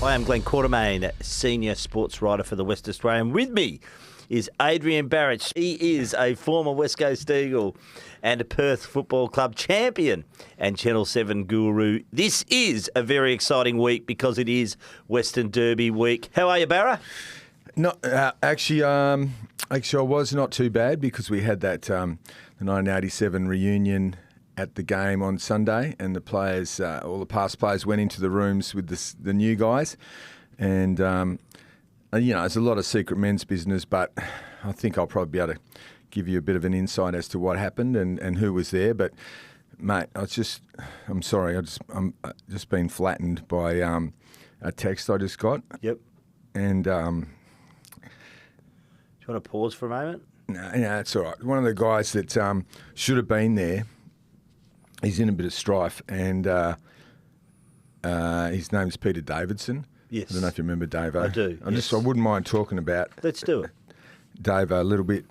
I am Glenn Quarterman, Senior Sports Writer for the West Australian. With me is Adrian Beveridge. He is a former West Coast Eagle and a Perth Football Club champion and Channel 7 guru. This is a very exciting week because it is Western Derby week. How are you, Barra? No, actually, I was not too bad because we had that the 1987 reunion at the game on Sunday, and the players, all the past players, went into the rooms with the new guys, and there's a lot of secret men's business, but I think I'll probably be able to give you a bit of an insight as to what happened and who was there. But mate, I'm sorry, I'm just been flattened by a text I just got. Yep. And do you want to pause for a moment? No, it's all right. One of the guys that should have been there, he's in a bit of strife, and his name's Peter Davidson. Yes. I don't know if you remember Davo. I do. I wouldn't mind talking about Let's do it. Davo a little bit.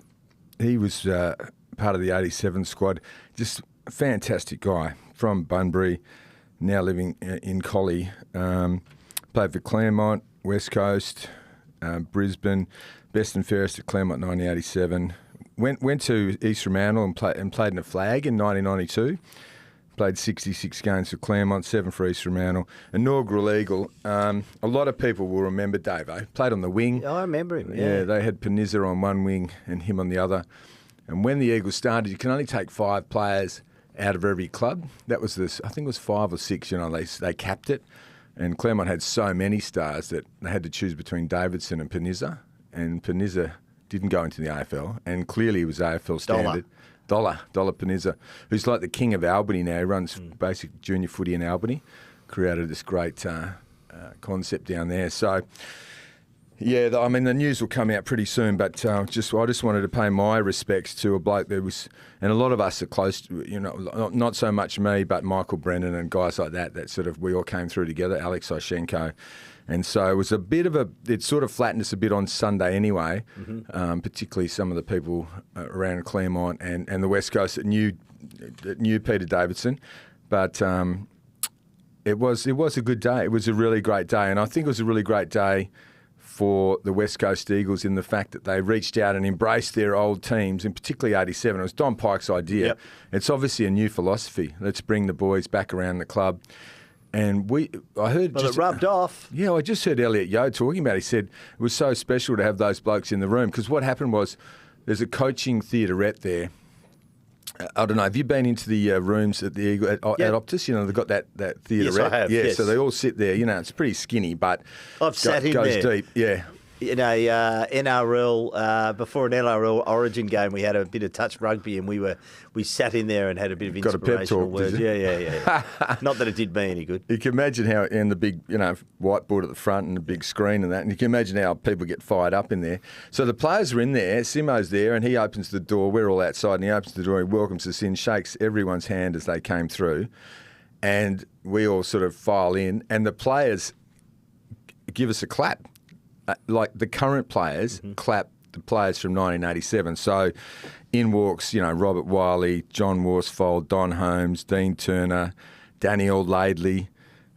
He was part of the 87 squad. Just a fantastic guy from Bunbury, now living in Collie. Played for Claremont, West Coast, Brisbane, best and fairest at Claremont 1987. Went to East Fremantle and played in a flag in 1992. Played 66 games for Claremont, 7 for East Fremantle. Inaugural Eagle. A lot of people will remember Davo. Played on the wing. Oh, I remember him, yeah. They had Panizza on one wing and him on the other. And when the Eagles started, you can only take 5 players out of every club. That was I think it was 5 or 6, they capped it. And Claremont had so many stars that they had to choose between Davidson and Panizza. And Panizza didn't go into the AFL, and clearly he was AFL standard. Dollar Panizza, who's like the king of Albany now. He runs basic junior footy in Albany. Created this great concept down there. So, yeah, the news will come out pretty soon. But I just wanted to pay my respects to a bloke that was, and a lot of us are close. Not so much me, but Michael Brennan and guys like that. That sort of we all came through together. Alex Oshenko. And so it was it sort of flattened us a bit on Sunday anyway, particularly some of the people around Claremont and the West Coast that knew Peter Davidson. But it was a good day. It was a really great day. And I think it was a really great day for the West Coast Eagles in the fact that they reached out and embraced their old teams, and particularly 87. It was Don Pyke's idea. Yep. It's obviously a new philosophy. Let's bring the boys back around the club. And I heard... Well, it rubbed off. Yeah, I just heard Elliot Yeo talking about it. He said it was so special to have those blokes in the room because what happened was there's a coaching theaterette there. I don't know, have you been into the rooms at the Eagle at Optus? They've got that theaterette. Yes, I have, yes. So they all sit there. It's pretty skinny, but sat in goes there. deep. Yeah. In a NRL, before an NRL Origin game, we had a bit of touch rugby, and we sat in there and had a bit of inspirational got a pep talk, words. Did you? Yeah. Not that it did me any good. You can imagine how in the big, whiteboard at the front and the big screen and that, and you can imagine how people get fired up in there. So the players are in there, Simo's there, and he opens the door. We're all outside, and he opens the door. He welcomes us in, shakes everyone's hand as they came through, and we all sort of file in, and the players give us a clap. Like the current players clap the players from 1987. So in walks, Robert Wiley, John Worsfold, Don Holmes, Dean Turner, Daniel Laidley,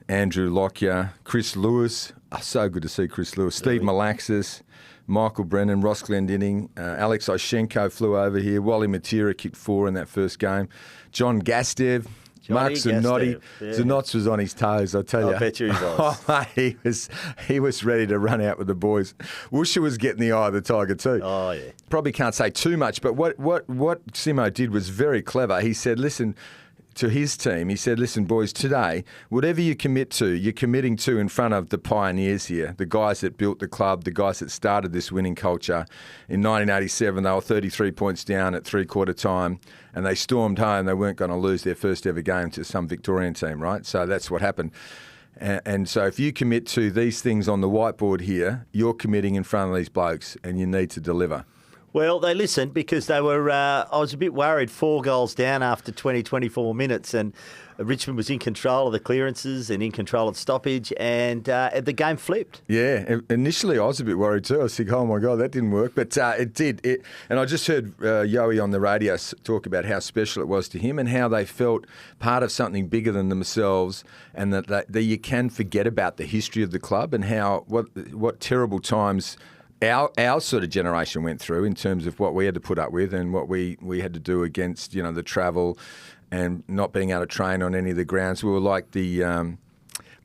Andrew Lockyer, Chris Lewis. Oh, so good to see Chris Lewis. Steve Malaxis, Michael Brennan, Ross Glendinning, Alex Oshenko flew over here. Wally Matera kicked 4 in that first game. John Gastev. Mark Zanotti. Yeah. Zanots was on his toes, I tell you. I bet you he was. He was ready to run out with the boys. Woosha was getting the eye of the tiger too. Oh, yeah. Probably can't say too much, but what Simo did was very clever. He said, listen, to his team, he said, listen, boys, today, whatever you commit to, you're committing to in front of the pioneers here, the guys that built the club, the guys that started this winning culture. In 1987, they were 33 points down at three-quarter time, and they stormed home. They weren't going to lose their first ever game to some Victorian team, right? So that's what happened. And so if you commit to these things on the whiteboard here, you're committing in front of these blokes, and you need to deliver. Well, they listened because they were. I was a bit worried. 4 goals down after 24 minutes, and Richmond was in control of the clearances and in control of stoppage, and the game flipped. Yeah, initially I was a bit worried too. I was thinking, oh my God, that didn't work. But it did. And I just heard Yowie on the radio talk about how special it was to him and how they felt part of something bigger than themselves, and that you can forget about the history of the club and how what terrible times our sort of generation went through in terms of what we had to put up with and what we had to do against, the travel and not being able to train on any of the grounds. We were like the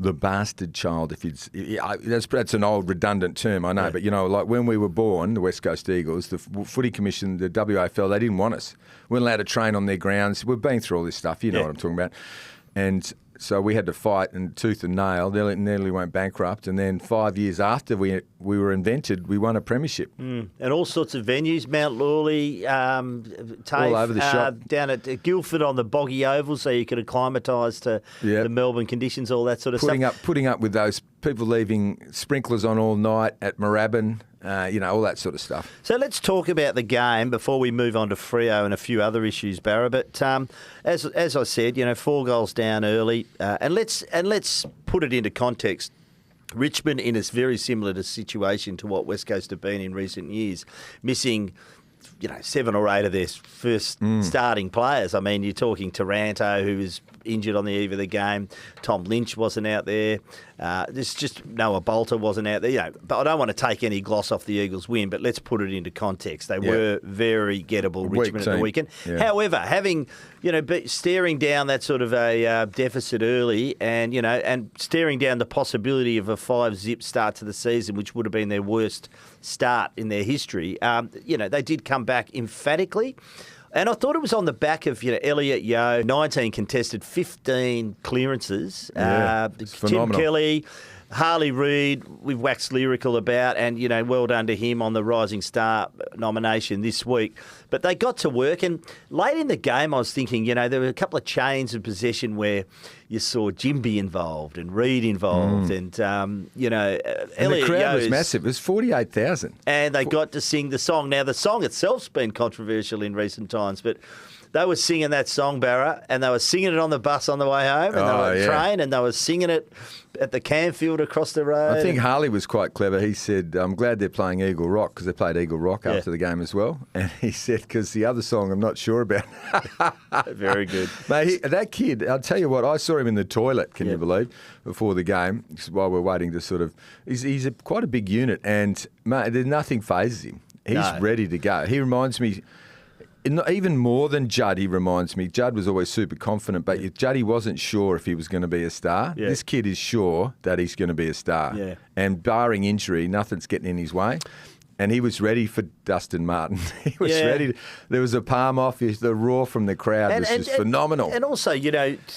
bastard child. That's an old redundant term, I know, but like when we were born, the West Coast Eagles, the Footy Commission, the WAFL, they didn't want us. We weren't allowed to train on their grounds. We've been through all this stuff. You know what I'm talking about. And so we had to fight and tooth and nail. Nearly went bankrupt. And then 5 years after we were invented, we won a premiership. And all sorts of venues, Mount Lawley, TAFE, all over the shop. Down at Guildford on the boggy oval, so you could acclimatise to the Melbourne conditions, all that sort of stuff. Putting up with those people leaving sprinklers on all night at Moorabbin. All that sort of stuff. So let's talk about the game before we move on to Freo and a few other issues, Barra. But as I said, 4 goals down early, and let's put it into context. Richmond in a very similar situation to what West Coast have been in recent years, missing 7 or 8 of their first starting players. I mean, you're talking Taranto, who was injured on the eve of the game. Tom Lynch wasn't out there. There's just Noah Bolter wasn't out there. But I don't want to take any gloss off the Eagles' win, but let's put it into context. They were very gettable, Richmond, at the weekend. Yeah. However, having staring down that sort of a deficit early, and staring down the possibility of a 5-zip start to the season, which would have been their worst start in their history, they did come back emphatically. And I thought it was on the back of Elliot, 19 contested, 15 clearances. Tim Kelly, Harley Reid, we've waxed lyrical about, and, well done to him on the Rising Star nomination this week. But they got to work, and late in the game I was thinking, there were a couple of chains of possession where you saw Jimby involved and Reid involved, and, and Elliot, the crowd was massive. It was 48,000. And they got to sing the song. Now, the song itself's been controversial in recent times, but they were singing that song, Barra, and they were singing it on the bus on the way home, and they were on the train, and they were singing it at the campfield across the road. I think Harley was quite clever. He said, I'm glad they're playing Eagle Rock, because they played Eagle Rock after the game as well. And he said, because the other song I'm not sure about. Very good. Mate, that kid, I'll tell you what, I saw him in the toilet, can you believe, before the game, while we're waiting to sort of... He's quite a big unit, and mate, nothing phases him. He's ready to go. He reminds me... Even more than Judd, he reminds me. Judd was always super confident, but Juddy wasn't sure if he was going to be a star. Yeah. This kid is sure that he's going to be a star. Yeah. And barring injury, nothing's getting in his way. And he was ready for Dustin Martin. He was ready. There was a palm off. The roar from the crowd was just phenomenal. And also,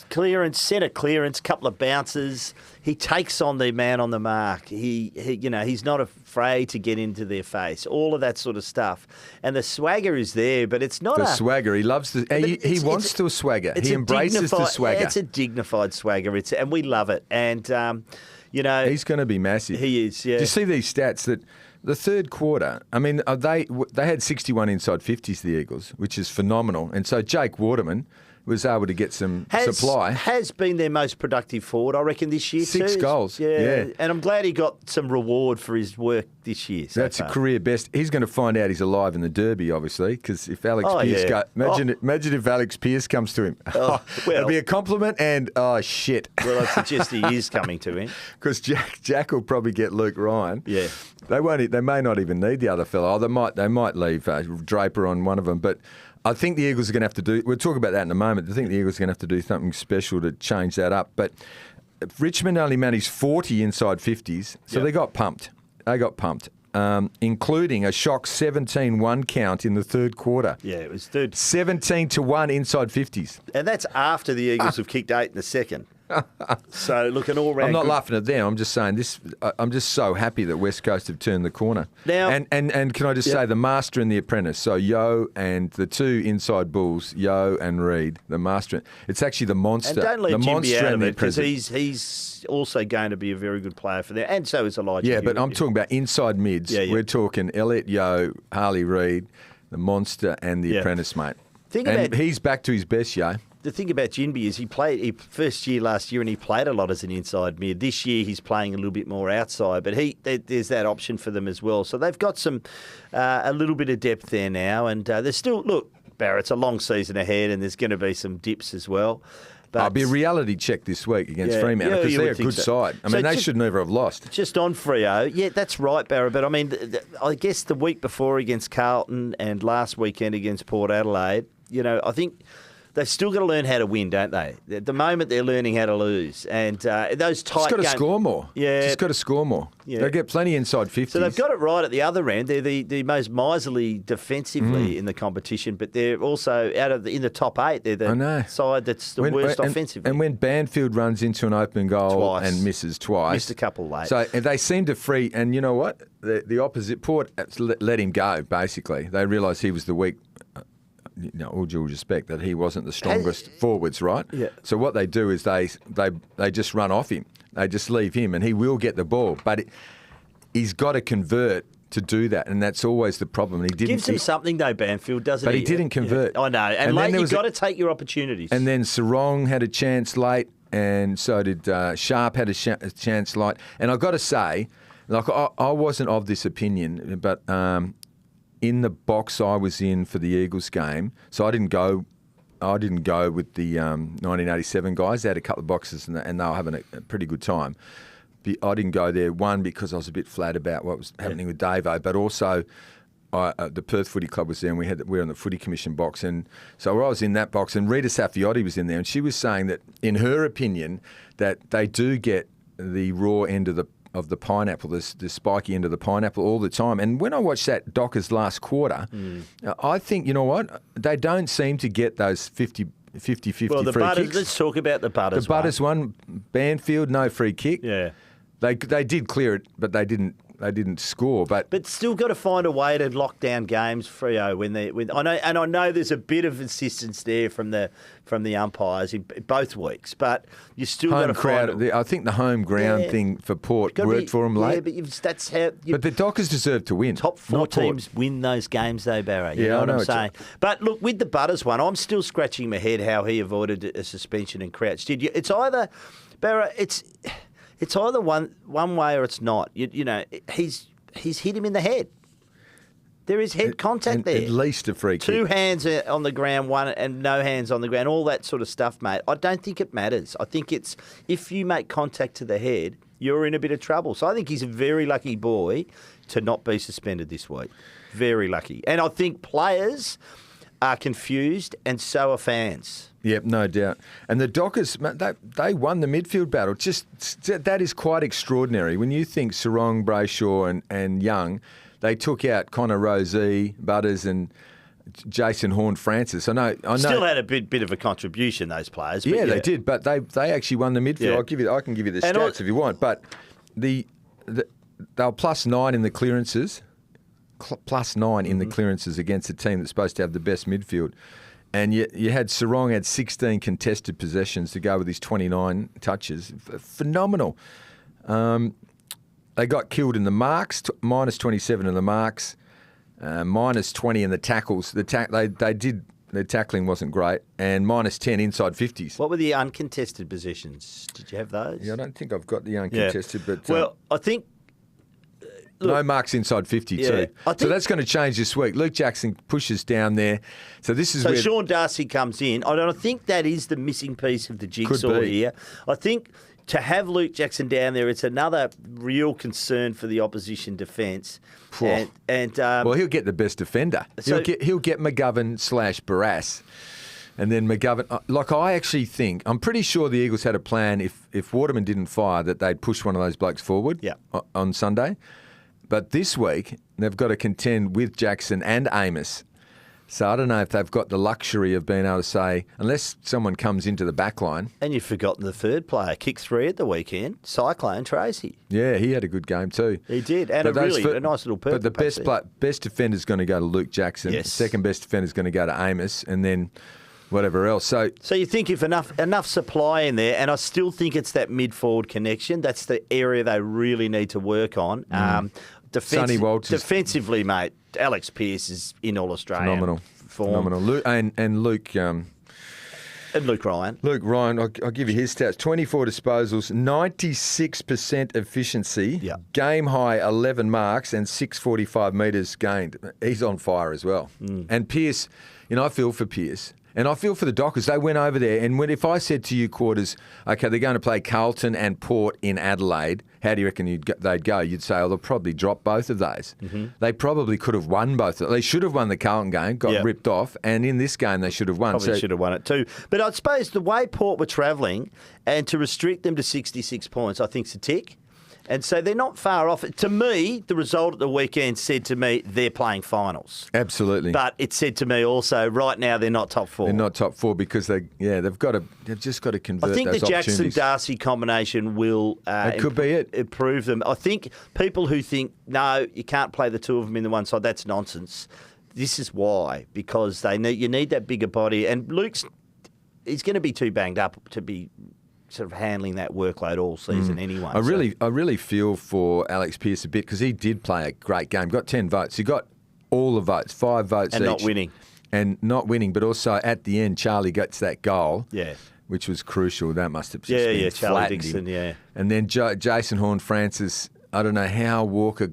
clearance, centre clearance, couple of bounces. He takes on the man on the mark. He's not afraid to get into their face. All of that sort of stuff. And the swagger is there, but it's not the swagger. He loves the. He wants to swagger. He embraces the swagger. It's a dignified swagger. And we love it. And he's going to be massive. He is. Yeah. Do you see these stats that? The third quarter, I mean, they had 61 inside 50s, the Eagles, which is phenomenal. And so Jake Waterman was able to get some supply. Has been their most productive forward, I reckon, this year. 6 goals. Yeah. And I'm glad he got some reward for his work this year. That's a career best. He's going to find out he's alive in the Derby, obviously, because if Alex Pearce imagine if Alex Pearce comes to him. It'll be a compliment and, shit. Well, I suggest he is coming to him. Because Jack will probably get Luke Ryan. Yeah. They may not even need the other fellow. They might leave Draper on one of them, but I think the Eagles are going to have to do... We'll talk about that in a moment. I think the Eagles are going to have to do something special to change that up. But Richmond only managed 40 inside 50s, so they got pumped. Including a shock 17-1 count in the third quarter. Yeah, it was third. 17-1 inside 50s. And that's after the Eagles have kicked 8 in the second. So, look, an all-round... I'm not laughing at them. I'm just saying this. I'm just so happy that West Coast have turned the corner. Now, and can I just say the master and the apprentice? So Yo and the 2 inside bulls, Yo and Reid, the master. It's actually the monster. And don't leave Jimby out of it, because he's also going to be a very good player for them, and so is Elijah. Yeah, but I'm talking about inside mids. Yeah. We're talking Elliot, Yo, Harley Reid, the monster, and the apprentice, mate. He's back to his best, Yo. the thing about Ginby is he first year last year and he played a lot as an inside mid. This year he's playing a little bit more outside, but there's that option for them as well. So they've got a little bit of depth there now, and there's still Barra, it's a long season ahead, and there's going to be some dips as well. But I'll be a reality check this week against Fremantle because they're a good side. I mean, they should never have lost. Just on Freo, yeah, that's right, Barra. But I mean, I guess the week before against Carlton and last weekend against Port Adelaide, I think they've still got to learn how to win, don't they? At the moment, they're learning how to lose. And those tight games... Just got to score more. Yeah. Just got to score more. Yeah. They'll get plenty inside 50s. So they've got it right at the other end. They're the most miserly defensively in the competition, but they're also in the top 8. They're the side that's the worst offensively. And when Banfield runs into an open goal and misses twice... Missed a couple late. So they seem to free... And you know what? The opposite, Port let him go, basically. They realised he was the weak... all due respect, that he wasn't the strongest forwards, right? Yeah. So what they do is they just run off him. They just leave him, and he will get the ball. But he's got to convert to do that, and that's always the problem. He didn't. Gives him something though, Banfield, doesn't he? But he didn't convert. Yeah. I know, and late you've got to take your opportunities. And then Sarong had a chance late, and so did Sharp had a chance late. And I've got to say, I wasn't of this opinion, but. In the box I was in for the Eagles game, so I didn't go with the 1987 guys. They had a couple of boxes and they were having a pretty good time. I didn't go there, one, because I was a bit flat about what was happening with Davo, but also the Perth Footy Club was there and we were in the Footy Commission box. And so I was in that box and Rita Safiotti was in there and she was saying that, in her opinion, that they do get the raw end of the pineapple, the spiky end of the pineapple all the time. And when I watched that Dockers last quarter, I think, you know what, they don't seem to get those 50-50 free kicks. Let's talk about the Butters. The Butters one, Banfield, no free kick. Yeah. They did clear it, but they didn't score. But still got to find a way to lock down games, Freo. I know there's a bit of insistence there from the umpires in both weeks, but you still got to find. I think the home ground thing for Port worked for them late. Yeah, but that's how. But the Dockers deserve to win. Top 4 teams win those games, though, Barra. You know what I'm saying? But look, with the Butters one, I'm still scratching my head how he avoided a suspension and Crouch. It's either, Barra. It's either one way or it's not. He's hit him in the head. There is head contact there. At least a free kick. 2 hands on the ground, one and no hands on the ground, all that sort of stuff, mate. I don't think it matters. I think it's if you make contact to the head, you're in a bit of trouble. So I think he's a very lucky boy to not be suspended this week. Very lucky. And I think players are confused and so are fans. Yep, no doubt. And the Dockers, they won the midfield battle. That is quite extraordinary. When you think Sarong, Brayshaw and Young, they took out Connor Rosey, Butters and Jason Horn-Francis. I know. Still had a bit of a contribution, those players. But they did, but they actually won the midfield. Yeah. I can give you the stats if you want. But they were +9 in the clearances. +9 in the clearances against a team that's supposed to have the best midfield. And you had Sarong had 16 contested possessions to go with his 29 touches. Phenomenal. They got killed in the marks, -27 in the marks, -20 in the tackles. Their tackling wasn't great, and -10 inside 50s. What were the uncontested possessions? Did you have those? Yeah, I don't think I've got the uncontested, but I think. Look, no marks inside 50 too. So that's going to change this week. Luke Jackson pushes down there. So this is where Sean Darcy comes in. I think that is the missing piece of the jigsaw here. I think to have Luke Jackson down there, it's another real concern for the opposition defence. Well, he'll get the best defender. He'll get McGovern/Barras. And then McGovern, I actually think, I'm pretty sure the Eagles had a plan if Waterman didn't fire that they'd push one of those blokes forward on Sunday. But this week, they've got to contend with Jackson and Amos. So I don't know if they've got the luxury of being able to say, unless someone comes into the back line. And you've forgotten the third player, kicked 3 at the weekend, Cyclone Tracy. Yeah, he had a good game too. He did, and a nice little purple. But the best defender is going to go to Luke Jackson. Yes. Second best defender is going to go to Amos, and then whatever else. So you think if enough supply in there, and I still think it's that mid-forward connection, that's the area they really need to work on. Sonny Walters. Defensively, mate, Alex Pearce is in All-Australian form. Phenomenal. And Luke... And Luke Ryan. Luke Ryan, I'll give you his stats. 24 disposals, 96% efficiency, game high 11 marks and 645 metres gained. He's on fire as well. And Pearce, I feel for Pearce. And I feel for the Dockers. They went over there, and if I said to you, Quarters, okay, they're going to play Carlton and Port in Adelaide, how do you reckon they'd go? You'd say, they'll probably drop both of those. They probably could have won both. They should have won the Carlton game, got ripped off, and in this game they should have won. Probably should have won it too. But I suppose the way Port were travelling, and to restrict them to 66 points, I think's a tick. And so they're not far off. To me, the result at the weekend said to me they're playing finals. Absolutely. But it said to me also, right now they're not top four. They're not top four because they've just got to convert. I think those the Jackson-Darcy combination will could be it. Improve them. I think people who think no, you can't play the two of them in the one side, that's nonsense. This is why, because you need that bigger body, and he's going to be too banged up to be sort of handling that workload all season anyway. I really feel for Alex Pearce a bit because he did play a great game. Got 10 votes. He got all the votes, 5 votes and each. Not winning, but also at the end, Charlie gets that goal. Yeah. Which was crucial. That must have just been Charlie Dixon, him. And then Jason Horne-Francis, I don't know how Walker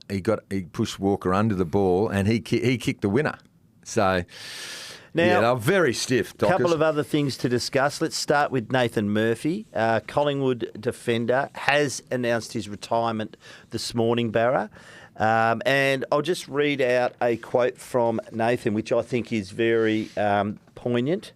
he pushed Walker under the ball and he kicked the winner. So now, they're very stiff, Dockers. A couple of other things to discuss. Let's start with Nathan Murphy. Collingwood defender has announced his retirement this morning, Barra. And I'll just read out a quote from Nathan, which I think is very poignant.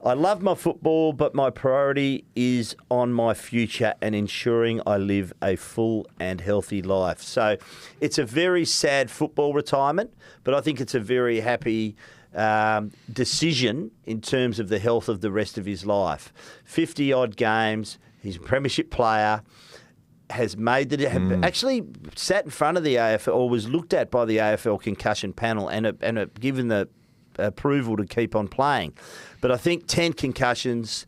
I love my football, but my priority is on my future and ensuring I live a full and healthy life. So it's a very sad football retirement, but I think it's a very happy decision in terms of the health of the rest of his life. 50-odd games, he's a premiership player, has made actually sat in front of the AFL or was looked at by the AFL concussion panel and given the approval to keep on playing. But I think 10 concussions,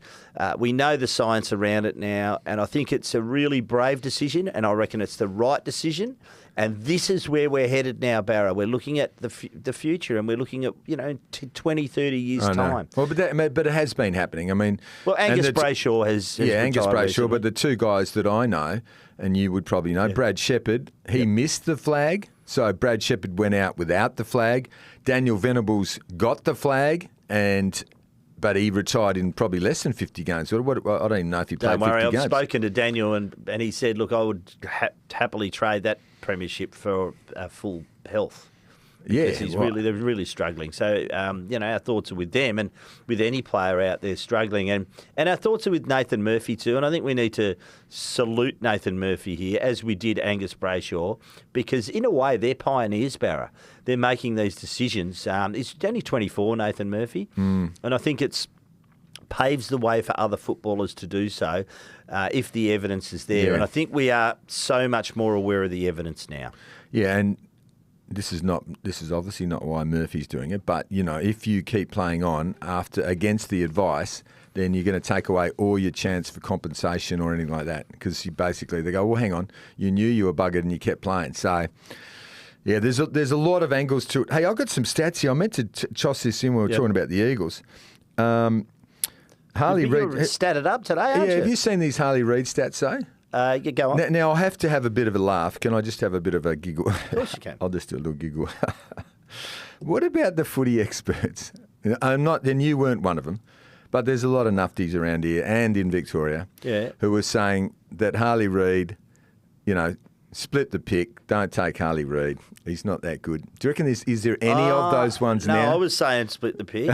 we know the science around it now, and I think it's a really brave decision, and I reckon it's the right decision. And this is where we're headed now, Barra. We're looking at the future, and we're looking at 20, 30 years' time. Well, but it has been happening. I mean, Angus Brayshaw has Angus Brayshaw. Recently. But the two guys that I know, and you would probably know, Brad Shepherd, he missed the flag, so Brad Shepherd went out without the flag. Daniel Venables got the flag, but he retired in probably less than 50 games. I don't even know if he played 50 games. I've spoken to Daniel, and he said, look, I would happily trade that premiership for full health. Yeah, they're really struggling. So, our thoughts are with them and with any player out there struggling. And our thoughts are with Nathan Murphy too. And I think we need to salute Nathan Murphy here, as we did Angus Brayshaw, because in a way they're pioneers, Barra. They're making these decisions. He's only 24, Nathan Murphy. And I think it's paves the way for other footballers to do so if the evidence is there. Yeah. And I think we are so much more aware of the evidence now. Yeah, and this is obviously not why Murphy's doing it, but if you keep playing on against the advice, then you're going to take away all your chance for compensation or anything like that, because they go, well, hang on, you knew you were buggered and you kept playing. So yeah, there's a lot of angles to it. Hey, I've got some stats here. I meant to toss this in when we were talking about the Eagles. Harley Reid statted up today, aren't you? Have you seen these Harley Reid stats, you go on. Now, I have to have a bit of a laugh. Can I just have a bit of a giggle? Of course you can. I'll just do a little giggle. What about the footy experts? And you weren't one of them, but there's a lot of nufties around here and in Victoria who were saying that Harley Reid, split the pick, don't take Harley Reid. He's not that good. Do you reckon is there any of those ones now? No, I was saying split the pick.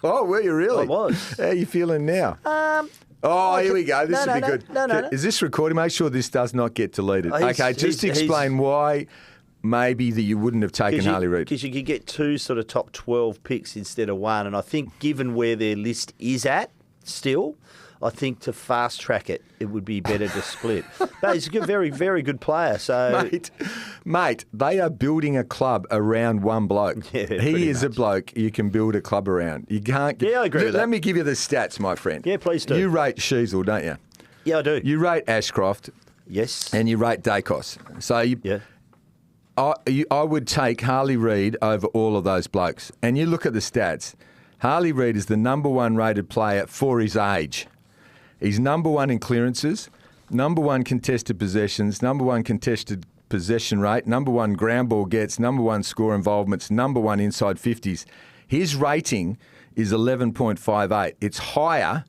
Oh, were you really? I was. How are you feeling now? Here we go. This will be good. No. Is this recording? Make sure this does not get deleted. Okay, just explain why maybe that you wouldn't have taken Harley Reid. Because you could get two sort of top 12 picks instead of one. And I think given where their list is at still, I think to fast track it, it would be better to split. No, he's a very, very good player. So, mate, they are building a club around one bloke. Yeah, he is a bloke you can build a club around. You can't. I agree with that. Let me give you the stats, my friend. Yeah, please do. You rate Sheasel, don't you? Yeah, I do. You rate Ashcroft. Yes. And you rate Dacos. So I would take Harley Reid over all of those blokes. And you look at the stats. Harley Reid is the number 1 rated player for his age. He's number 1 in clearances, number 1 contested possessions, number 1 contested possession rate, number 1 ground ball gets, number 1 score involvements, number 1 inside 50s. His rating is 11.58. It's higher.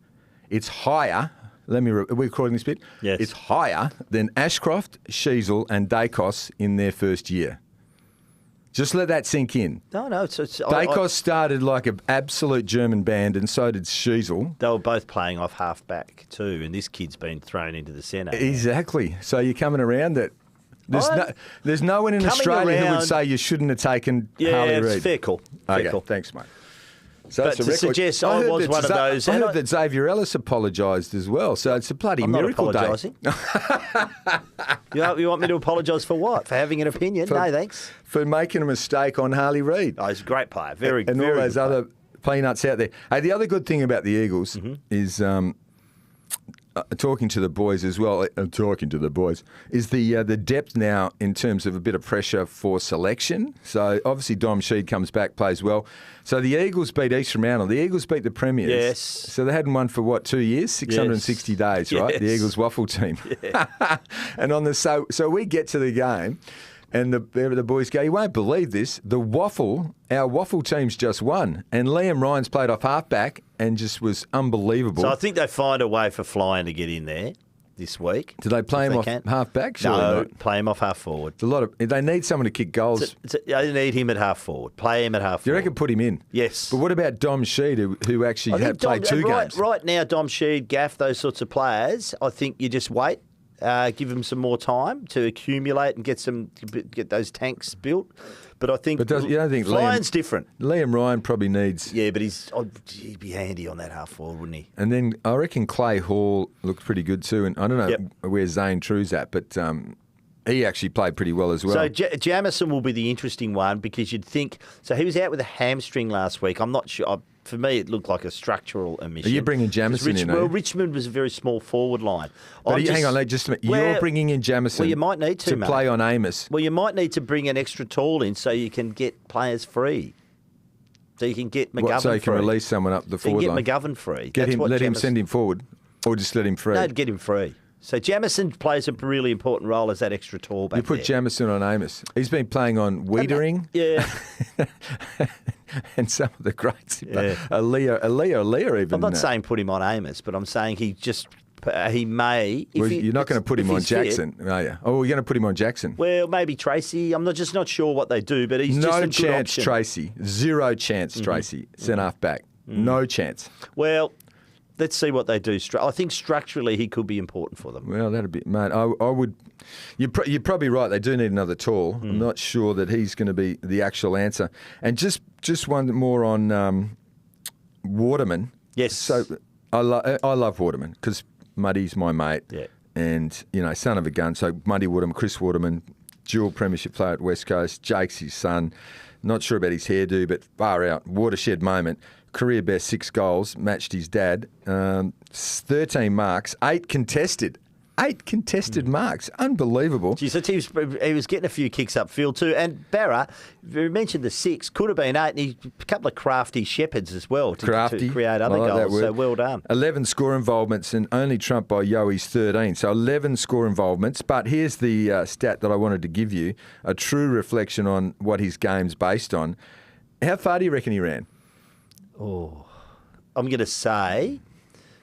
Are we recording this bit? Yes. It's higher than Ashcroft, Sheasel and Dacos in their first year. Just let that sink in. No. Dacos started like an absolute German band, and so did Sheasel. They were both playing off half-back too, and this kid's been thrown into the centre. Exactly. So you're coming around that. There's no one in Australia who would say you shouldn't have taken Harley Reid. Yeah, it's fair call. Okay, thanks, mate. So But to suggest I was one of those... I heard that Xavier Ellis apologised as well, so it's a bloody miracle day. I'm not apologising. You want me to apologise for what? For having an opinion? No, thanks. For making a mistake on Harley Reid. Oh, he's a great player. Very, and very all those other peanuts out there. Hey, the other good thing about the Eagles is... talking to the boys as well, is the depth now in terms of a bit of pressure for selection. So obviously Dom Sheed comes back, plays well. So the Eagles beat East Fremantle. The Eagles beat the Premiers. Yes. So they hadn't won for 2 years? 660 days, right? Yes. The Eagles waffle team. Yeah. And so we get to the game. And the boys go, you won't believe this. Our waffle team's just won. And Liam Ryan's played off halfback and just was unbelievable. So I think they find a way for Flying to get in there this week. Do they play him off halfback? Surely not. Play him off half forward. They need someone to kick goals. They need him at half forward. Play him at half forward. You reckon put him in? Yes. But what about Dom Sheed, who actually had played 2 games? Right now, Dom Sheed, Gaff, those sorts of players, I think you just wait. Give them some more time to accumulate and get those tanks built. But I think, you don't think Flying's different. Liam Ryan probably needs... Yeah, but he'd be handy on that half forward, wouldn't he? And then I reckon Clay Hall looked pretty good too. And I don't know where Zane True's at, but he actually played pretty well as well. So Jamison will be the interesting one because you'd think... So he was out with a hamstring last week. I'm not sure... For me, it looked like a structural omission. Are you bringing Jamison in? Well, Richmond was a very small forward line. Hang on, just a minute. You're bringing in Jamison you might need to play on Amos. Well, you might need to bring an extra tall in so you can get players free. So you can get McGovern free. So you can release someone up the forward line. Get McGovern free. Let him send him forward or just let him free? No, get him free. So Jamison plays a really important role as that extra tall back there. You put Jamison on Amos. He's been playing on Wiedering. Yeah. And some of the greats. Yeah. Elliot even. I'm not saying put him on Amos, but I'm saying he may. You're not going to put him on Jackson, are you? Oh, you're going to put him on Jackson. Well, maybe Tracy. I'm just not sure what they do, but he's just a good chance, option. Tracy. Zero chance, Tracy. Centre half back. No chance. Well, let's see what they do. I think structurally he could be important for them. Well, that'd be, mate. I would. You're probably right. They do need another tall. I'm not sure that he's going to be the actual answer. And just one more on Waterman. Yes. So I love Waterman because Muddy's my mate. Yeah. And son of a gun. So Muddy Waterman, Chris Waterman, dual premiership player at West Coast. Jake's his son. Not sure about his hairdo, but far out. Watershed moment. Career best 6 goals, matched his dad. 13 marks, 8 contested. 8 contested marks. Unbelievable. Geez, he was getting a few kicks upfield too. And Barra, you mentioned the 6, could have been 8. And a couple of crafty shepherds as well to create other goals. So well done. 11 score involvements and only trumped by Yoey's 13. So 11 score involvements. But here's the stat that I wanted to give you, a true reflection on what his game's based on. How far do you reckon he ran? Oh, I'm going to say,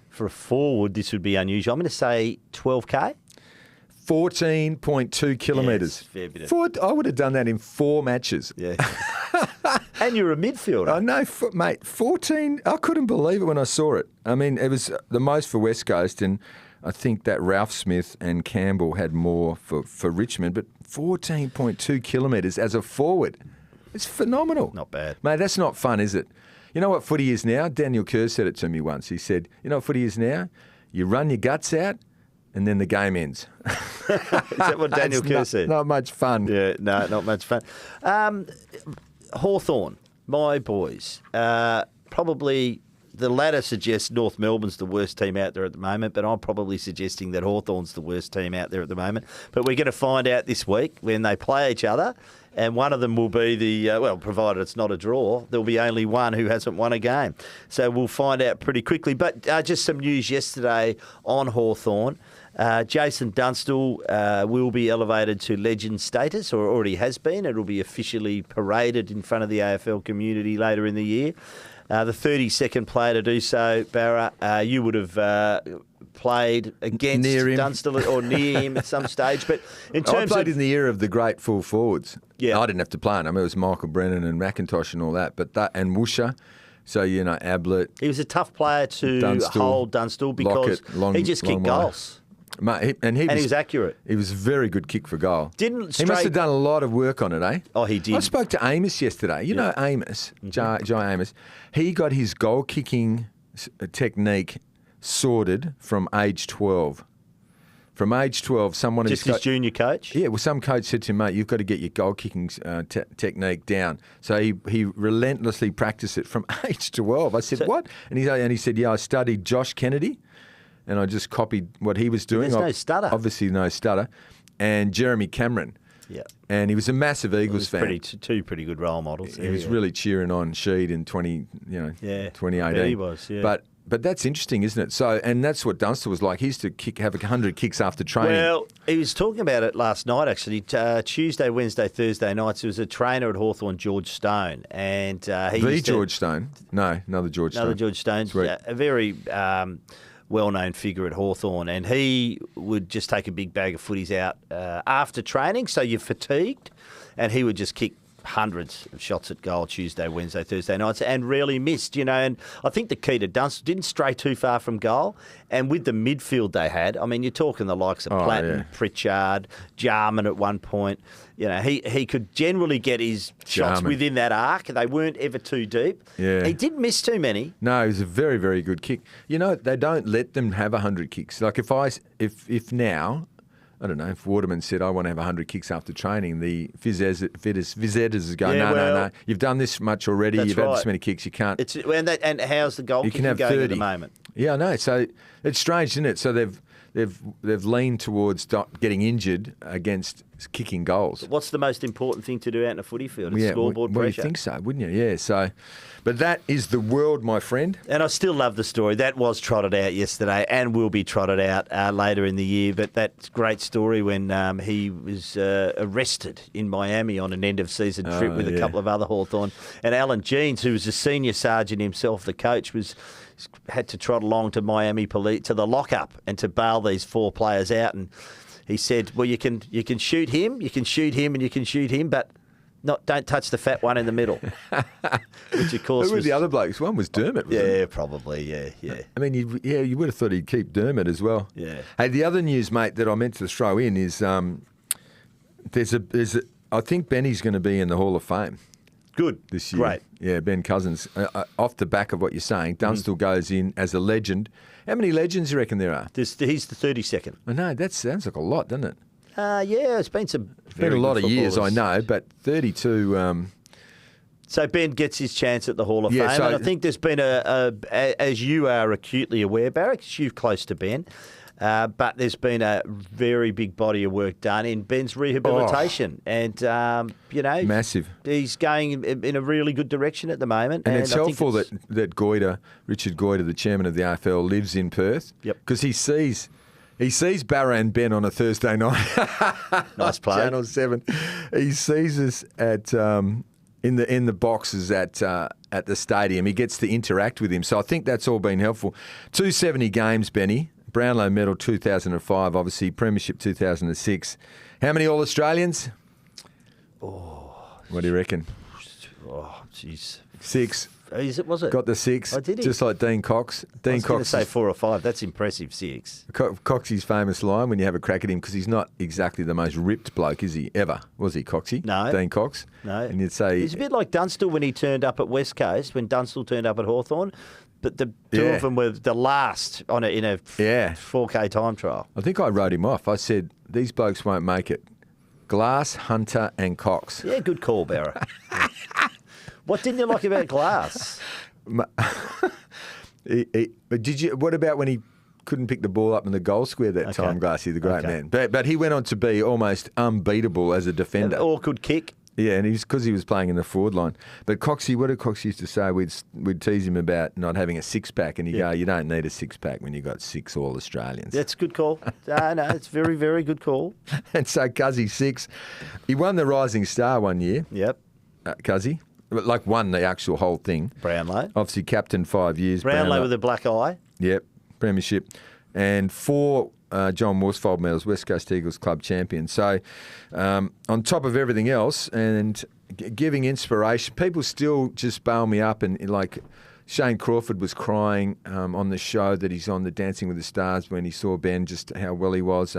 for a forward, this would be unusual. I'm going to say 12K. 14.2 kilometres. Yes, fair bit I would have done that in 4 matches. Yeah. And you're a midfielder. I know, mate. 14. I couldn't believe it when I saw it. I mean, it was the most for West Coast, and I think that Ralph Smith and Campbell had more for Richmond, but 14.2 kilometres as a forward. It's phenomenal. Not bad. Mate, that's not fun, is it? You know what footy is now? Daniel Kerr said it to me once. He said, you know what footy is now? You run your guts out and then the game ends. Is that what Daniel Kerr said? Not much fun. Yeah, no, not much fun. Hawthorn, my boys. Probably the latter suggests North Melbourne's the worst team out there at the moment, but I'm probably suggesting that Hawthorn's the worst team out there at the moment. But we're going to find out this week when they play each other. And one of them will be provided it's not a draw, there'll be only one who hasn't won a game. So we'll find out pretty quickly. But just some news yesterday on Hawthorn. Jason Dunstall will be elevated to legend status, or already has been. It'll be officially paraded in front of the AFL community later in the year. The 32nd player to do so, Barra, you would have played against Dunstall or near him at some stage. But in terms I played in the era of the great full forwards. Yeah. I didn't have to play them. It was Michael Brennan and McIntosh and all that. And Woosha. So, Ablett. He was a tough player to hold Dunstall because he just kicked goals. Mate, he was accurate. He was a very good kick for goal. He must have done a lot of work on it, eh? Oh, he did. I spoke to Amos yesterday. You know Amos, Jai Amos. He got his goal kicking technique sorted from age 12. From age 12, someone... Just his junior coach? Yeah, well, some coach said to him, mate, you've got to get your goal kicking technique down. So he relentlessly practiced it from age 12. I said, what? And he said, I studied Josh Kennedy. And I just copied what he was doing. There's no stutter. Obviously no stutter. And Jeremy Cameron. Yeah. And he was a massive Eagles fan. Two pretty good role models. He was really cheering on Sheed in 2018. Yeah, he was, yeah. But that's interesting, isn't it? So, and that's what Dunstall was like. He used to have 100 kicks after training. Well, he was talking about it last night, actually. Tuesday, Wednesday, Thursday nights. There was a trainer at Hawthorn, George Stone. And George Stone? No, another George Stone. Another George Stone. A very... well-known figure at Hawthorn, and he would just take a big bag of footies out after training, so you're fatigued, and he would just kick hundreds of shots at goal Tuesday, Wednesday, Thursday nights, and rarely missed, and I think the key to Dunstall, didn't stray too far from goal, and with the midfield they had, I mean, you're talking the likes of Platten, Pritchard, Jarman at one point, he could generally get his shots within that arc. They weren't ever too deep. Yeah. He didn't miss too many. No, it was a very, very good kick. They don't let them have 100 kicks. Like if now, I don't know, if Waterman said, I want to have 100 kicks after training, the phys editors go, no, you've done this much already, you've had this many kicks, you can't. And how's the goal kicking going 30 at the moment? Yeah, I know. So it's strange, isn't it? So they've leaned towards not getting injured against kicking goals. What's the most important thing to do out in a footy field? It's scoreboard pressure. Well, you think so, wouldn't you? Yeah. So, but that is the world, my friend. And I still love the story. That was trotted out yesterday and will be trotted out later in the year. But that's a great story when he was arrested in Miami on an end-of-season trip with a couple of other Hawthorn. And Alan Jeans, who was a senior sergeant himself, the coach, had to trot along to Miami police to the lockup and to bail these four players out. And he said, well, you can shoot him, you can shoot him, and you can shoot him, but don't touch the fat one in the middle. Which, of course, who were the other blokes? One was Dermot, wasn't it? Probably, yeah. I mean, you would have thought he'd keep Dermot as well. Yeah. Hey, the other news, mate, that I meant to throw in is I think Benny's going to be in the Hall of Fame. Good. This year. Great. Yeah, Ben Cousins. Off the back of what you're saying, Dunstall goes in as a legend. How many legends do you reckon there are? He's the 32nd. I know, that sounds like a lot, doesn't it? It's been some It's been a lot of years, I know, but 32... So Ben gets his chance at the Hall of Fame, and I think there's been as you are acutely aware, Barracks, you're close to Ben, but there's been a very big body of work done in Ben's rehabilitation, and massive. He's going in a really good direction at the moment, and it's helpful that Richard Goyder, the chairman of the AFL, lives in Perth, because he sees Barra and Ben on a Thursday night. Nice play. Channel 7. He sees us at in the boxes at the stadium. He gets to interact with him. So I think that's all been helpful. 270 games, Benny. Brownlow medal 2005, obviously. Premiership 2006. How many All-Australians? What do you reckon? Oh, jeez. 6. Was it? Got the 6. Oh, did he? Just like Dean Cox. I was going to say 4 or 5. That's impressive, 6. Coxie's famous line when you have a crack at him, because he's not exactly the most ripped bloke, is he? Ever. Was he, Coxie? No. Dean Cox? No. And you'd say... He's a bit like Dunstall when he turned up at West Coast, when Dunstall turned up at Hawthorn. But the two of them were the last in a 4K time trial. I think I wrote him off. I said, these blokes won't make it. Glass, Hunter and Cox. Yeah, good call, Barra. What didn't you like about Glass? But what about when he couldn't pick the ball up in the goal square that time, Glassy, the great man? But he went on to be almost unbeatable as a defender. Or could kick. Yeah, and because he was playing in the forward line. But Coxie, what did Coxie used to say? We'd tease him about not having a six-pack, and he'd go, you don't need a six-pack when you've got 6 All-Australians. That's a good call. No, it's very, very good call. And so Cuzzy 6, he won the Rising Star one year. Yep. Cuzzy, like won the actual whole thing. Brownlow. Obviously captain 5 years. Brownlow with a black eye. Yep, premiership. And 4 John Worsfold medals, West Coast Eagles club champion. So on top of everything else and giving inspiration, people still just bail me up and like Shane Crawford was crying on the show that he's on the Dancing with the Stars when he saw Ben, just how well he was.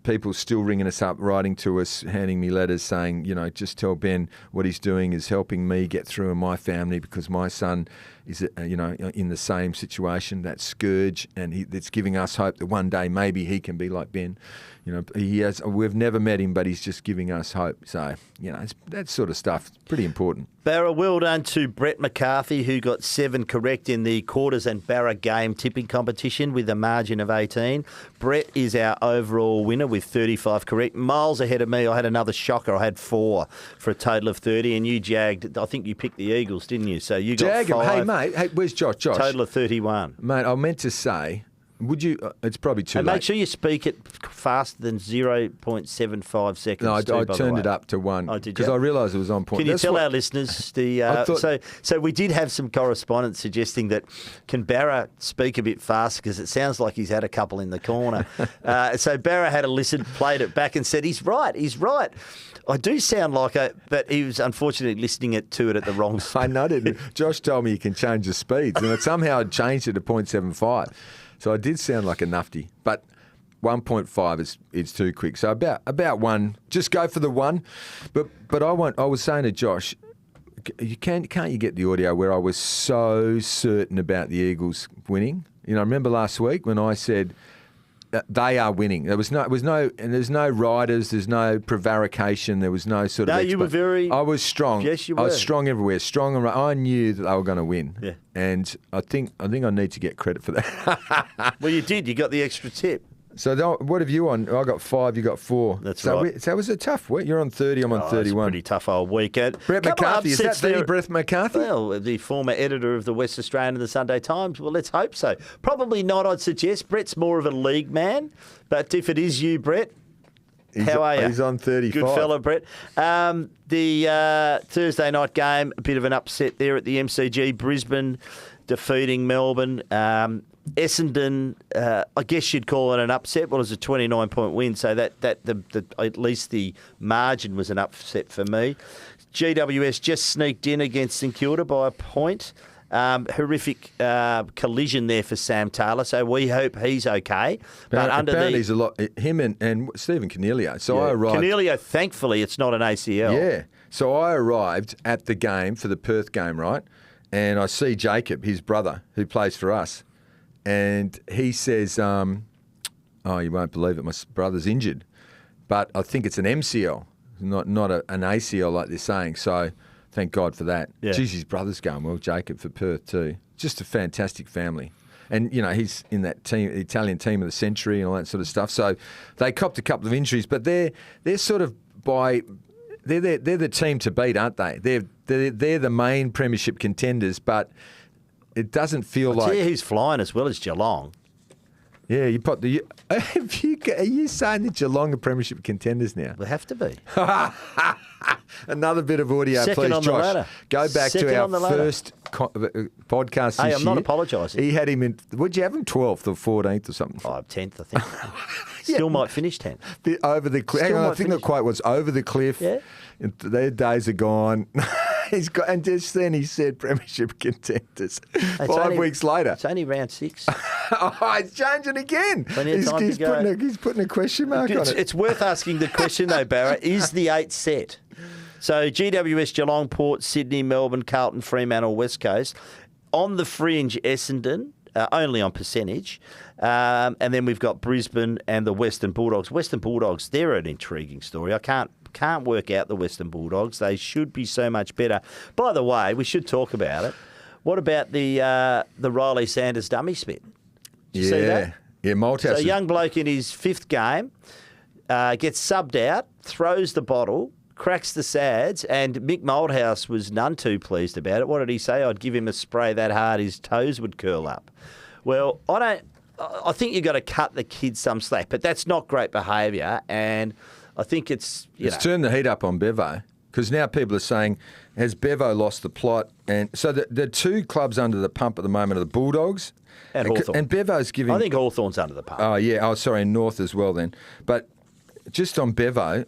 People still ringing us up, writing to us, handing me letters saying, just tell Ben what he's doing is helping me get through in my family because my son is, in the same situation, that scourge, and it's giving us hope that one day maybe he can be like Ben. We've never met him, but he's just giving us hope. So, it's that sort of stuff. Pretty important. Barra, well done to Brett McCarthy, who got 7 correct in the Quarters and Barra game tipping competition with a margin of 18. Brett is our overall winner with 35 correct. Miles ahead of me. I had another shocker. I had 4 for a total of 30, and you jagged. I think you picked the Eagles, didn't you? So you got 5. Hey, mate. Hey, where's Josh? Total of 31. Mate, I meant to say... Would you? It's probably too and late. Make sure you speak it faster than 0.75 seconds. No, I turned it up to 1 because I realised it was on point. Can you tell our listeners so we did have some correspondence suggesting that can Barra speak a bit faster because it sounds like he's had a couple in the corner. So Barra had a listen, played it back, and said he's right. I do sound like but he was unfortunately listening to it at the wrong speed. I noted. Josh told me you can change the speeds, and somehow I changed it to 0.75. So I did sound like a nufty, but 1.5 is too quick. So about 1, just go for the 1. But I was saying to Josh, can't you get the audio where I was so certain about the Eagles winning? Remember last week when I said they are winning. There's no riders, there's no prevarication, there was no sort of. No, you were very. I was strong. Yes, you were. I was strong everywhere. Strong, and I knew that they were going to win. Yeah. And I think I need to get credit for that. Well, you did. You got the extra tip. So what have you on? I got 5, you got 4. That's right. So it was a tough week. You're on 30, I'm on 31. It's a pretty tough old weekend. Brett McCarthy, is that the Brett McCarthy? Well, the former editor of the West Australian and the Sunday Times. Well, let's hope so. Probably not, I'd suggest. Brett's more of a league man. But if it is you, Brett, how are you? He's on 35. Good fella, Brett. The Thursday night game, a bit of an upset there at the MCG. Brisbane defeating Melbourne. Essendon, I guess you'd call it an upset. Well, it was a 29-point win, so that at least the margin was an upset for me. GWS just sneaked in against St Kilda by a point. Horrific collision there for Sam Taylor, so we hope he's okay. But apparently he's a lot. Him and Stephen Cornelio. So I arrived. Cornelio, thankfully, it's not an ACL. Yeah. So I arrived at the game for the Perth game, right? And I see Jacob, his brother, who plays for us. And he says, you won't believe it, my brother's injured. But I think it's an MCL, not an ACL like they're saying. So thank God for that. Yeah. Geez, his brother's going well, Jacob, for Perth too. Just a fantastic family. And, he's in that team, Italian team of the century and all that sort of stuff. So they copped a couple of injuries, but they're sort of they're the team to beat, aren't they? They're the main premiership contenders, but it doesn't feel like... Yeah, who's flying as well as Geelong. Yeah, you put the... Are you saying that Geelong are premiership contenders now? They have to be. Another bit of audio, Second please, on Josh. The ladder. Go back Second to our on the ladder. first podcast this year. Hey, I'm not apologising. He had him in... Would you have him 12th or 14th or something? 10th, I think. Still might finish 10th. Over the cliff. Hang on, I think the quote was over the cliff. Yeah. Their days are gone. And just then he said premiership contenders. 5 weeks later. It's only round 6. He's changing again. He's putting a question mark on it. It's worth asking the question, though, Barra. Is the 8 set? So GWS, Geelong, Port, Sydney, Melbourne, Carlton, Fremantle, West Coast. On the fringe, Essendon, only on percentage. And then we've got Brisbane and the Western Bulldogs. Western Bulldogs, they're an intriguing story. I can't work out the Western Bulldogs. They should be so much better. By the way, we should talk about it. What about the Ryley Sanders dummy spit? Did you see that? Yeah, Malthouse. So a young bloke in his 5th game gets subbed out, throws the bottle, cracks the sads, and Mick Moldhouse was none too pleased about it. What did he say? I'd give him a spray that hard his toes would curl up. Well, I think you've got to cut the kids some slack, but that's not great behaviour, and I think it's turned the heat up on Bevo, because now people are saying, has Bevo lost the plot? And so the two clubs under the pump at the moment are the Bulldogs and Hawthorn. And Bevo's giving... I think Hawthorn's under the pump. Oh, yeah. Oh, sorry, and North as well then. But just on Bevo,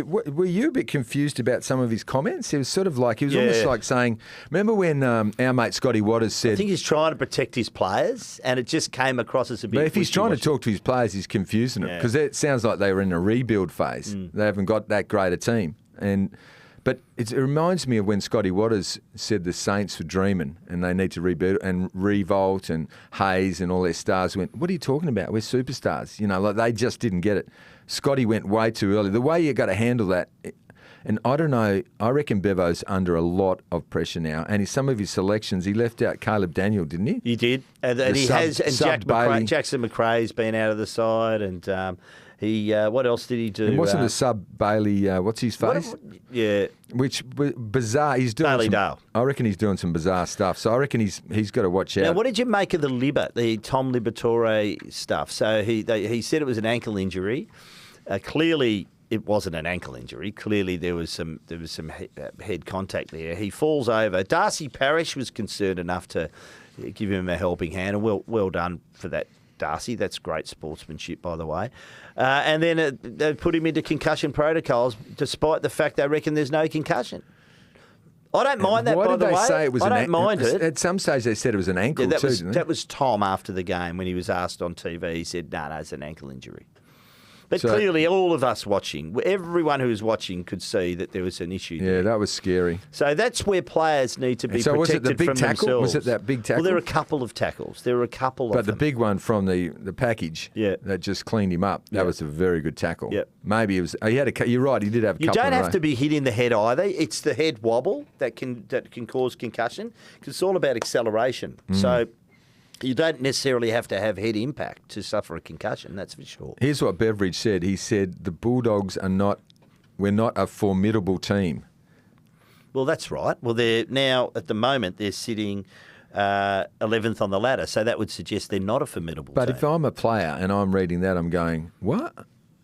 were you a bit confused about some of his comments? He was sort of like, he was almost like saying, remember when our mate Scotty Waters said... I think he's trying to protect his players, and it just came across as a bit... But if he's trying to talk to his players, he's confusing them, because it sounds like they were in a rebuild phase. They haven't got that great a team. But it reminds me of when Scotty Waters said the Saints were dreaming and they need to rebuild, and Revolt and Hayes and all their stars went, what are you talking about? We're superstars. Like they just didn't get it. Scotty went way too early. The way you got to handle that, and I don't know, I reckon Bevo's under a lot of pressure now. And some of his selections, he left out Caleb Daniel, didn't he? He did. And Jackson McRae's been out of the side, and what else did he do? It wasn't a sub Bailey. What's his face? Which bizarre. He's doing Bailey Dale. I reckon he's doing some bizarre stuff. So I reckon he's got to watch out. Now, what did you make of the Tom Liberatore stuff? So he said it was an ankle injury. Clearly, it wasn't an ankle injury. Clearly, there was some head contact there. He falls over. Darcy Parish was concerned enough to give him a helping hand, and well done for that, Darcy. That's great sportsmanship, by the way. And then they put him into concussion protocols, despite the fact they reckon there's no concussion. I don't mind that, by the way. Why did they say it was I don't mind it. At some stage, they said it was an ankle too, didn't they? That was Tom after the game when he was asked on TV. He said, no, it's an ankle injury. But clearly, all of us watching, everyone who was watching could see that there was an issue there. Yeah, that was scary. So that's where players need to be protected was it the big from tackle? themselves. Was it that big tackle? Well, there were a couple of tackles. But the big one from the package that just cleaned him up, that was a very good tackle. Yep. Maybe it was... You're right, he did have a couple. You don't have to be hit in the head either. It's the head wobble that can cause concussion, because it's all about acceleration. So... you don't necessarily have to have head impact to suffer a concussion, that's for sure. Here's what Beveridge said. He said, the Bulldogs we're not a formidable team. Well, that's right. Well, they're now, at the moment, they're sitting 11th on the ladder, so that would suggest they're not a formidable team. But if I'm a player and I'm reading that, I'm going, what?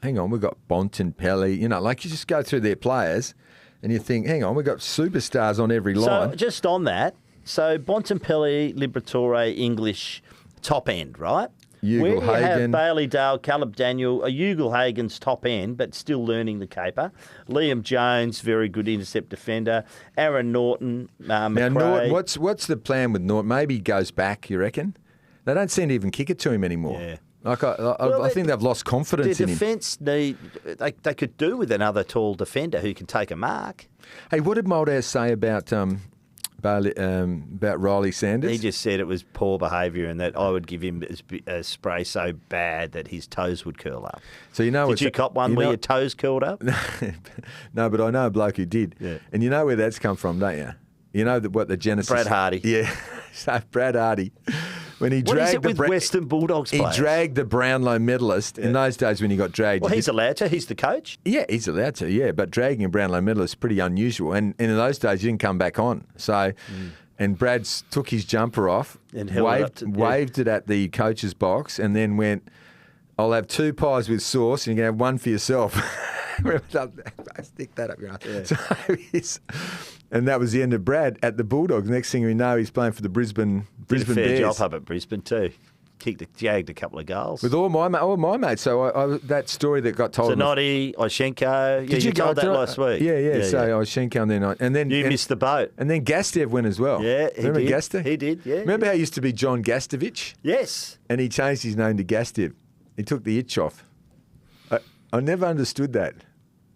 Hang on, we've got Bontempelli. You just go through their players and you think, hang on, we've got superstars on every line. So just on that, so Bontempelli, Liberatore, English, top end, right? Where you have Bailey Dale, Caleb Daniel, Ugle-Hagen's top end, but still learning the caper. Liam Jones, very good intercept defender. Aaron Norton, McRae. Now, Norton, what's the plan with Norton? Maybe he goes back, you reckon? They don't seem to even kick it to him anymore. Yeah. I think they've lost confidence in him. Their defence they could do with another tall defender who can take a mark. Hey, what did Moldhouse say about Ryley Sanders? He just said it was poor behaviour and that I would give him a spray so bad that his toes would curl up. So did you cop one where your toes curled up? No, but I know a bloke who did. Yeah. And you know where that's come from, don't you? You know what the genesis... Brad Hardy. Yeah. So Brad Hardy... When he what is it with Western Bulldogs players? He dragged the Brownlow medalist. In those days when he got dragged... Well, he's allowed to. He's the coach. Yeah, he's allowed to, yeah. But dragging a Brownlow medalist is pretty unusual. And in those days, he didn't come back on. So... And Brad took his jumper off, and waved it at the coach's box, and then went, I'll have 2 pies with sauce, and you can have 1 for yourself. Stick that up your ass. Yeah. So and that was the end of Brad at the Bulldogs. Next thing we know, he's playing for the Brisbane Bears. Fair job up at Brisbane too. Jagged a couple of goals. With all my mates. So that story that got told. Zanotti, Oshenko. You told that last week. Yeah. Oshenko and then you missed the boat. And then Gastev went as well. Yeah, remember Gastev? He did. Yeah. Remember how he used to be John Gastovich? Yes. And he changed his name to Gastev. He took the itch off. I never understood that.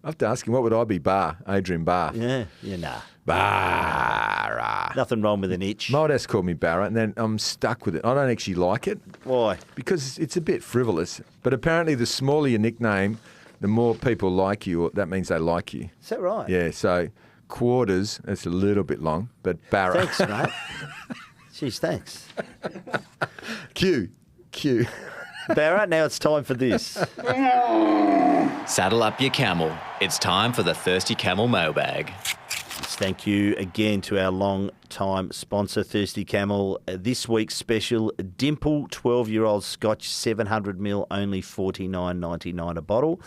I have to ask him, what would I be? Adrian Barra. Yeah, nah. Barra. Nothing wrong with an itch. Moldhouse called me Barra, and then I'm stuck with it. I don't actually like it. Why? Because it's a bit frivolous. But apparently the smaller your nickname, the more people like you, or that means they like you. Is that right? Yeah, so Quarters, that's a little bit long, but Barra. Thanks, mate. Jeez, thanks. Q. Barra, now it's time for this. Saddle up your camel. It's time for the Thirsty Camel mailbag. Thank you again to our long-time sponsor, Thirsty Camel. This week's special, Dimple 12-year-old Scotch 700ml, only $49.99 a bottle.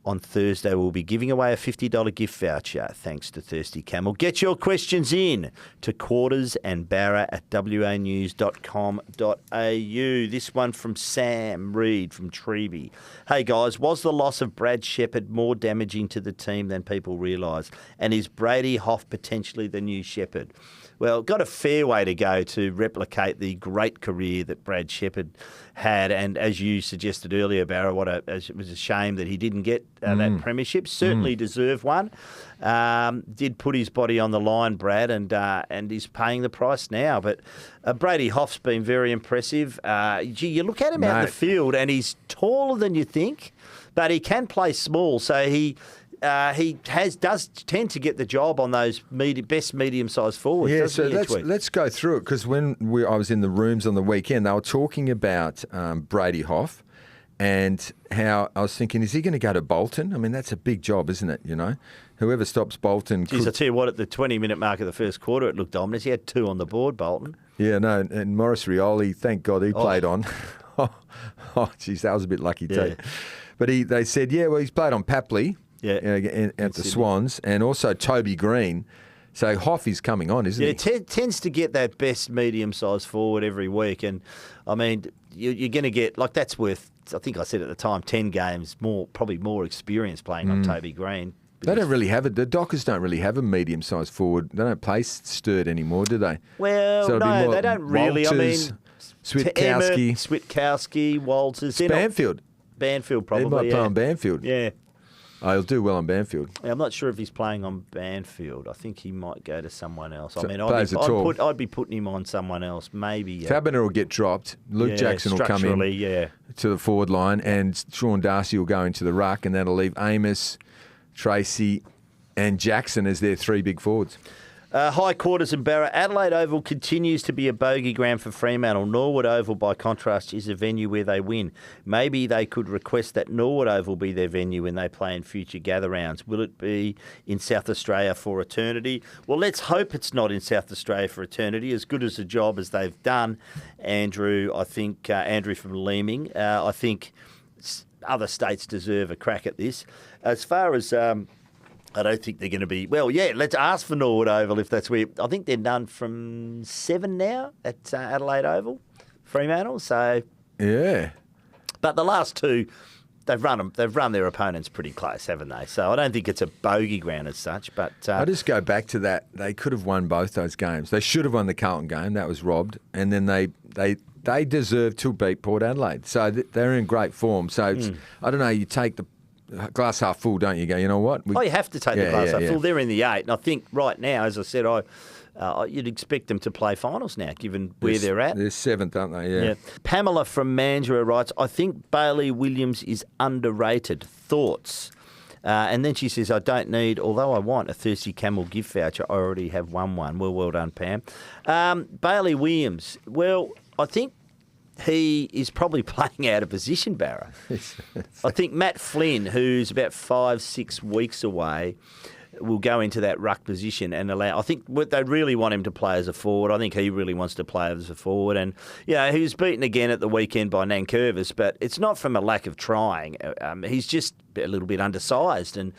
On Thursday, we'll be giving away a $50 gift voucher, thanks to Thirsty Camel. Get your questions in to quartersandbarra at wanews.com.au. This one from Sam Reid from Treeby. Hey, guys, was the loss of Brad Shepherd more damaging to the team than people realise? And is Brady Hoff potentially the new Shepherd? Well, got a fair way to go to replicate the great career that Brad Shepherd had. And as you suggested earlier, Barra, it was a shame that he didn't get that premiership. Certainly deserved one. Did put his body on the line, Brad, and he's paying the price now. But Brady Hoff's been very impressive. You look at him out in the field, and he's taller than you think, but he can play small. So he does tend to get the job on those best medium-sized forwards. Yeah, so let's go through it, because when I was in the rooms on the weekend, they were talking about Brady Hoff and how I was thinking, is he going to go to Bolton? I mean, that's a big job, isn't it? You know, whoever stops Bolton. Geez, I tell you what, at the 20-minute mark of the first quarter, it looked ominous. He had 2 on the board, Bolton. Yeah, no, and Maurice Ryley, thank God he played on. Geez, that was a bit lucky too. But they said, well, he's played on Papley. Yeah, at the Swans, and also Toby Green. So Hoff is coming on, isn't he? Yeah, tends to get that best medium-sized forward every week. And, I mean, you're going to get, like, that's worth, I think I said at the time, 10 games, probably more experience playing on Toby Green. They don't really have it. The Dockers don't really have a medium-sized forward. They don't play Sturt anymore, do they? Well, so no, they don't really. Walters, I mean, Switkowski, Walters. Banfield. Banfield, probably. He might play on Banfield. Yeah. Oh, he'll do well on Banfield. Yeah, I'm not sure if he's playing on Banfield. I think he might go to someone else. So I mean, I'd be putting him on someone else, maybe. Taberner will get dropped. Luke Jackson will come in to the forward line, and Sean Darcy will go into the ruck, and that'll leave Amos, Tracy, and Jackson as their 3 big forwards. Hi, Quarters and Barra. Adelaide Oval continues to be a bogey ground for Fremantle. Norwood Oval, by contrast, is a venue where they win. Maybe they could request that Norwood Oval be their venue when they play in future gather rounds. Will it be in South Australia for eternity? Well, let's hope it's not in South Australia for eternity. As good as a job as they've done, Andrew, I think, Andrew from Leeming, I think other states deserve a crack at this. As far as... I don't think they're going to be... Well, yeah, let's ask for Norwood Oval if that's where... I think they're done from 7 now at Adelaide Oval, Fremantle, so... Yeah. But the last 2, they've run their opponents pretty close, haven't they? So I don't think it's a bogey ground as such, but... I just go back to that. They could have won both those games. They should have won the Carlton game. That was robbed. And then they deserve to beat Port Adelaide. So they're in great form. So, I don't know, you take the glass half full, don't you? Go, you know what? You have to take the glass half full. They're in the 8. And I think right now, as I said, you'd expect them to play finals now, given where they're at. They're 7th, aren't they? Yeah. Pamela from Mandurah writes, I think Bailey Williams is underrated. Thoughts? And then she says, I don't need, although I want a Thirsty Camel gift voucher, I already have won one. Well done, Pam. Bailey Williams, well, I think he is probably playing out of position, Barra. I think Matt Flynn, who's about 5-6 weeks away, will go into that ruck position and allow... I think they really want him to play as a forward. I think he really wants to play as a forward. And, he was beaten again at the weekend by Nankervis, but it's not from a lack of trying. He's just a little bit undersized, and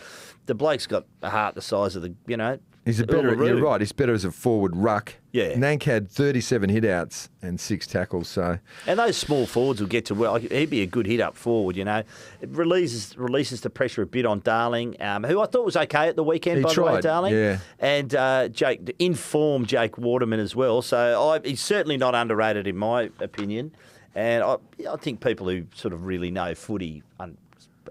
the bloke's got a heart the size of the, He's you're right, he's better as a forward ruck. Yeah. Nank had 37 hit-outs and 6 tackles, so... And those small forwards will get to... Well, he'd be a good hit-up forward, It releases the pressure a bit on Darling, who I thought was okay at the weekend, by the way, Darling. Yeah. And informed Jake Waterman as well. So he's certainly not underrated in my opinion. And I think people who sort of really know footy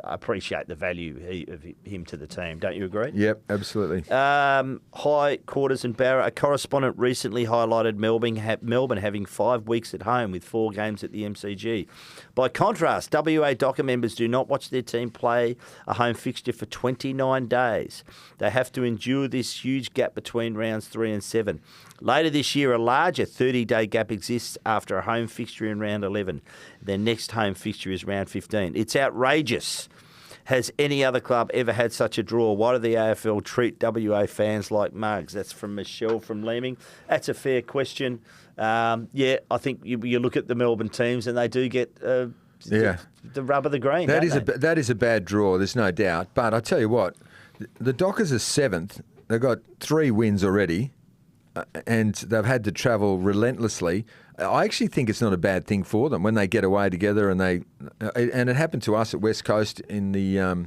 appreciate the value of him to the team. Don't you agree? Yep, absolutely. Hi, Quarters and Barra. A correspondent recently highlighted Melbourne having 5 weeks at home with 4 games at the MCG. By contrast, WA Docker members do not watch their team play a home fixture for 29 days. They have to endure this huge gap between rounds 3 and 7. Later this year, a larger 30-day gap exists after a home fixture in round 11. Their next home fixture is round 15. It's outrageous. Has any other club ever had such a draw? Why do the AFL treat WA fans like mugs? That's from Michelle from Leeming. That's a fair question. I think you look at the Melbourne teams and they do get the rub of the green. That is a bad draw, there's no doubt. But I tell you what, the Dockers are 7th. They've got 3 wins already. And they've had to travel relentlessly. I actually think it's not a bad thing for them when they get away together, and it happened to us at West Coast in the. I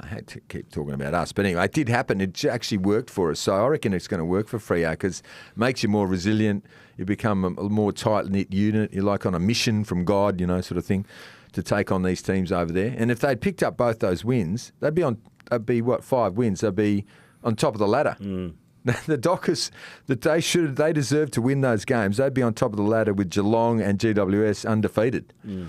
hate to keep talking about us, but anyway, it did happen. It actually worked for us, so I reckon it's going to work for Freo because it makes you more resilient. You become a more tight knit unit. You're like on a mission from God, sort of thing, to take on these teams over there. And if they'd picked up both those wins, they'd be 5 wins. They'd be on top of the ladder. Mm. The Dockers, they deserve to win those games. They'd be on top of the ladder with Geelong and GWS undefeated. Mm.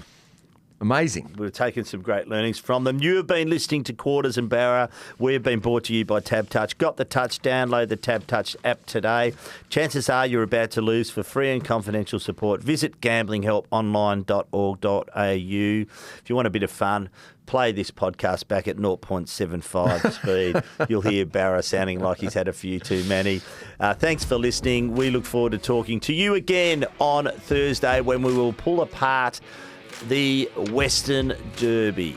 Amazing. We've taken some great learnings from them. You have been listening to Quarters and Barra. We've been brought to you by Tab Touch. Got the Touch? Download the Tab Touch app today. Chances are you're about to lose. For free and confidential support, visit gamblinghelponline.org.au. If you want a bit of fun, play this podcast back at 0.75 speed. You'll hear Barra sounding like he's had a few too many. Thanks for listening. We look forward to talking to you again on Thursday when we will pull apart the Western Derby.